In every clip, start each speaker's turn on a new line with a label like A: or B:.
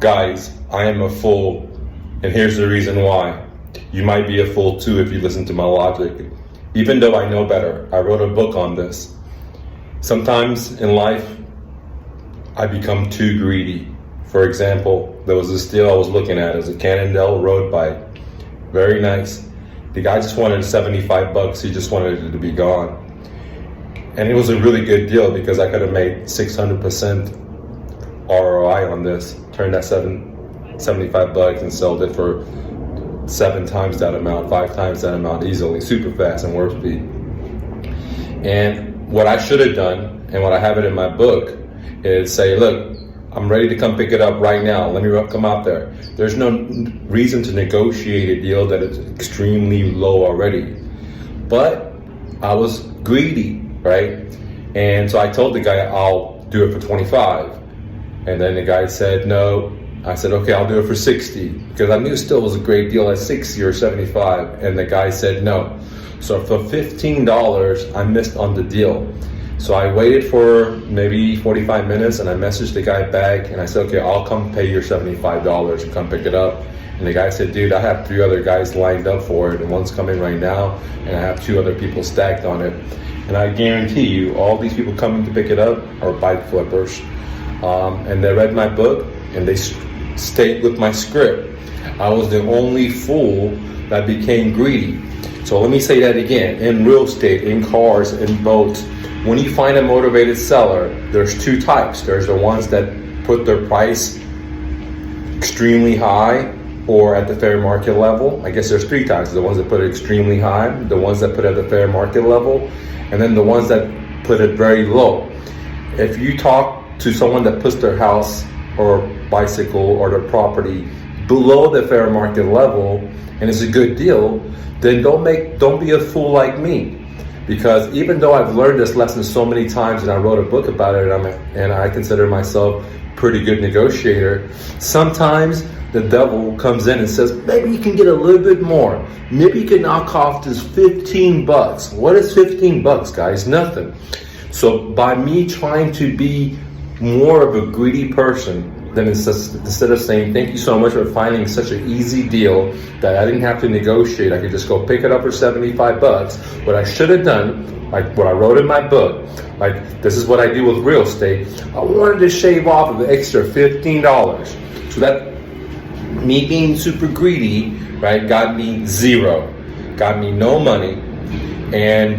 A: Guys, I am a fool, and here's the reason why. You might be a fool too if you listen to my logic. Even though I know better, I wrote a book on this. Sometimes in life, I become too greedy. For example, there was this deal I was looking at. It was a Cannondale road bike. Very nice. The guy just wanted $75. He just wanted it to be gone. And it was a really good deal because I could have made 600% ROI on this. Turned that $75 and sold it for 7 times that amount, 5 times that amount easily, super fast and warp speed. And what I should have done, and what I have it in my book, is say, look, I'm ready to come pick it up right now. Let me come out there. There's no reason to negotiate a deal that is extremely low already. But I was greedy, right? And so I told the guy, I'll do it for 25. And then the guy said, no. I said, okay, I'll do it for 60. Because I knew it still was a great deal at 60 or 75. And the guy said no. So for $15, I missed on the deal. So I waited for maybe 45 minutes and I messaged the guy back and I said, okay, I'll come pay your $75 and come pick it up. And the guy said, dude, I have 3 other guys lined up for it and one's coming right now and I have 2 other people stacked on it. And I guarantee you, all these people coming to pick it up are bike flippers. And they read my book and they stayed with my script. I was the only fool that became greedy. So let me say that again. In real estate, in cars, in boats, when you find a motivated seller, there's 2 types. There's the ones that put their price extremely high or at the fair market level. I guess there's 3 types. The ones that put it extremely high, the ones that put it at the fair market level, and then the ones that put it very low. If you talk to someone that puts their house or bicycle or their property below the fair market level and it's a good deal, then don't be a fool like me. Because even though I've learned this lesson so many times and I wrote a book about it and I consider myself a pretty good negotiator, sometimes the devil comes in and says, maybe you can get a little bit more. Maybe you can knock off this $15. What is $15, guys? Nothing. So by me trying to be more of a greedy person, then instead of saying, thank you so much for finding such an easy deal that I didn't have to negotiate, I could just go pick it up for $75. What I should have done, like what I wrote in my book, like this is what I do with real estate, I wanted to shave off of the extra $15. So that, me being super greedy, right, got me 0, got me no money.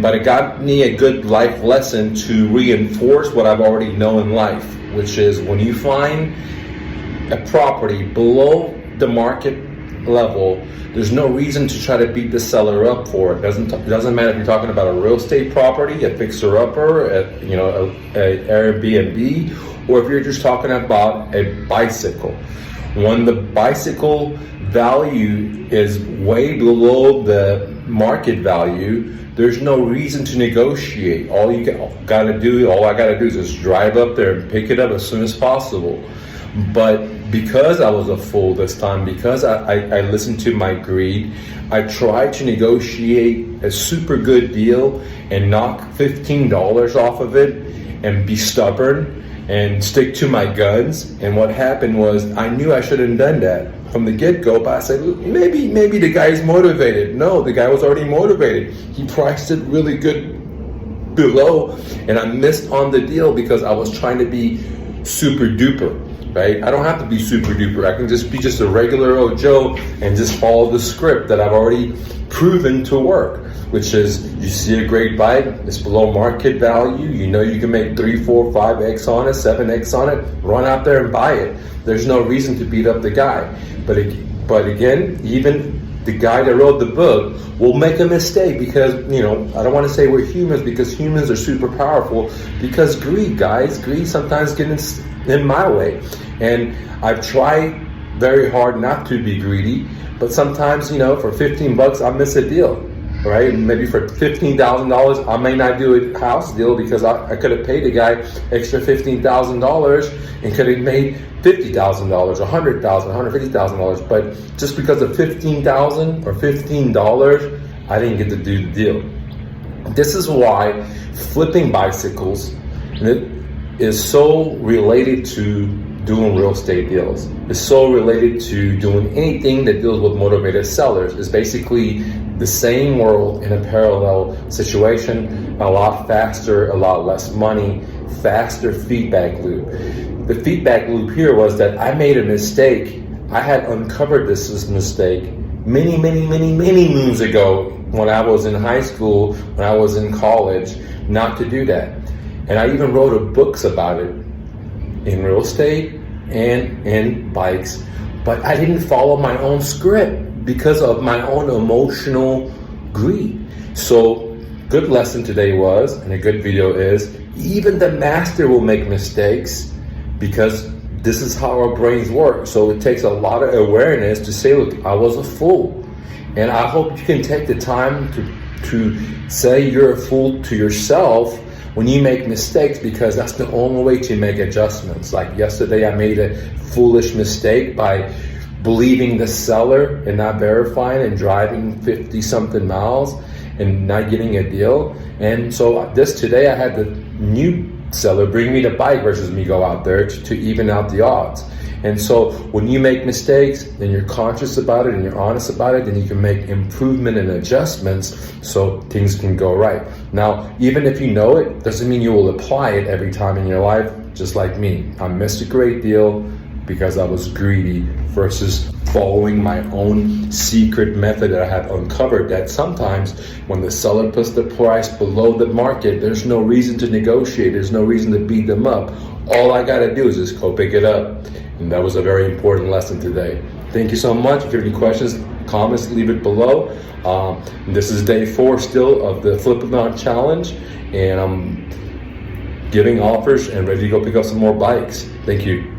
A: But it got me a good life lesson to reinforce what I've already known in life, which is when you find a property below the market level, there's no reason to try to beat the seller up for it. It doesn't matter if you're talking about a real estate property, a fixer-upper, a Airbnb, or if you're just talking about a bicycle. When the bicycle value is way below the market value, there's no reason to negotiate. All I gotta do is just drive up there and pick it up as soon as possible. But because I was a fool this time, because I listened to my greed, I tried to negotiate a super good deal and knock $15 off of it and be stubborn and stick to my guns. And what happened was I knew I shouldn't have done that from the get-go, but I said, maybe the guy's motivated. No, the guy was already motivated. He priced it really good below, and I missed on the deal because I was trying to be super duper, right? I don't have to be super duper. I can just be just a regular old Joe and just follow the script that I've already proven to work, which is you see a great bike, it's below market value, you know you can make 3, 4, 5x on it, 7x on it, run out there and buy it. There's no reason to beat up the guy. But again, even the guy that wrote the book will make a mistake because, I don't want to say we're humans because humans are super powerful because greed sometimes gets in my way. And I've tried very hard not to be greedy, but sometimes, for $15, I miss a deal, right? Maybe for $15,000, I may not do a house deal because I could have paid the guy extra $15,000 and could have made $50,000, $100,000, $150,000. But just because of $15,000 or $15, I didn't get to do the deal. This is why flipping bicycles is so related to doing real estate deals. It's so related to doing anything that deals with motivated sellers. It's basically the same world in a parallel situation, a lot faster, a lot less money, faster feedback loop. The feedback loop here was that I made a mistake. I had uncovered this mistake many moons ago when I was in high school, when I was in college, not to do that. And I even wrote books about it in real estate and in bikes, but I didn't follow my own script because of my own emotional greed. So good lesson today was, and a good video is, even the master will make mistakes because this is how our brains work. So it takes a lot of awareness to say, look, I was a fool. And I hope you can take the time to say you're a fool to yourself when you make mistakes, because that's the only way to make adjustments. Like yesterday, I made a foolish mistake by believing the seller and not verifying and driving 50 something miles and not getting a deal. And so today I had the new seller bring me the bike versus me go out there to even out the odds. And so when you make mistakes and you're conscious about it and you're honest about it, then you can make improvement and adjustments so things can go right. Now, even if you know it, doesn't mean you will apply it every time in your life, just like me. I missed a great deal because I was greedy versus following my own secret method that I had uncovered, that sometimes when the seller puts the price below the market, there's no reason to negotiate. There's no reason to beat them up. All I got to do is just go pick it up. And that was a very important lesson today. Thank you so much. If you have any questions, comments, leave it below. This is day 4 still of the Flip It On Challenge, and I'm giving offers and ready to go pick up some more bikes. Thank you.